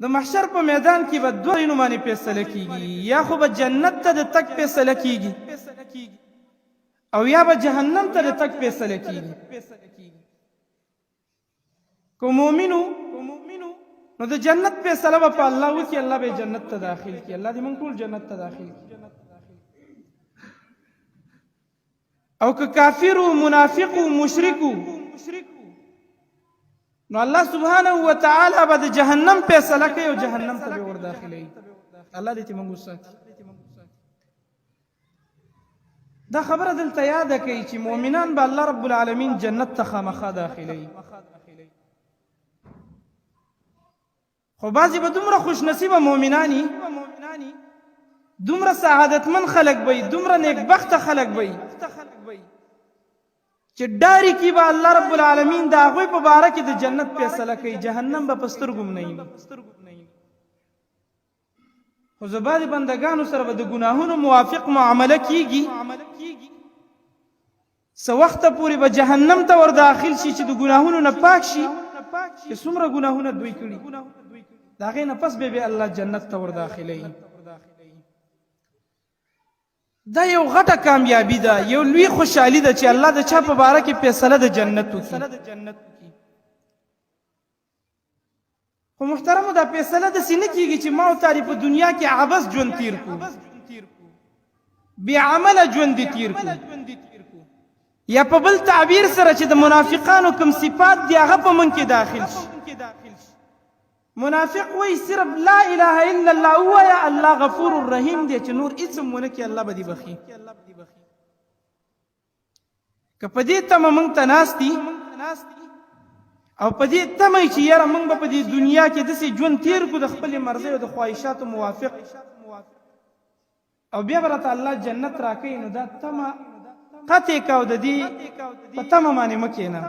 د محشر په میدان کې به دوه ځایونو باندې فیصله کیږي، یا خو به جنت ته د تک فیصله کیږي او یا به جهنم ته د تک فیصله کیږي. کو مؤمنو نو د جنت فیصله به په الله وکړي، الله به جنت ته داخل کړي. الله دې موږ ټول جنت ته داخل کړي. او که کافر او منافق او مشرک نو الله سبحانه و تعالی به د جهنم فیصله کوي او جهنم ته به ور داخلي. الله دې موږ وساتي. دا خبره دلته یاد کړئ چې مؤمنان به الله رب العالمین جنت ته خامخا داخلي. خو بعضی به دومره خوش نصیبه مؤمنانی، دومره سعادتمن خلق وي، دومره نیکبخت خلق وي چې ډاری کی به الله رب العالمین دا هغوی په باره کې د جنت فیصله کوي، جهنم به په سترګو نه ویني. خو زه بعضې بندګانو سره به د ګناهونو موافق معامله کیږي، څه وخته پورې به جهنم ته ور داخل شي چې د ګناهونو نه پاک شي، چې څومره ګناهونه دوی کړي د هغې نه پس به الله جنت ته ور داخلوي. دا یو غټه کامیابی ده، یو لوی خوشحالي ده چې الله د چا په باره کې فیصله د جنت وکړي. خو محترمو دا فیصله داسې نه کېږي چې ما او تاري په دنیا کې عبث ژوند تیر کړو، بې عمله ژوند دې تیر کړو، یا په بل تعبیر سره چې د منافقانو کوم صفات دي هغه په من کې داخل شي. منافق وای صرف لا اله الا الله ویا الله غفور الرحیم دی چې نور اسم ونه کې الله به دې بخي. که په دې تمه موږ ته ناستي او په دې تمه چې یاره موږ به په دې دنیا کې داسې ژوند تیر کړو د خپلې مرضۍ او د خواهشاتو موافق او بیا به راته الله جنت راکوي، نو دا تمه قطع کا او د دې په تمه باندې مه کښېنه.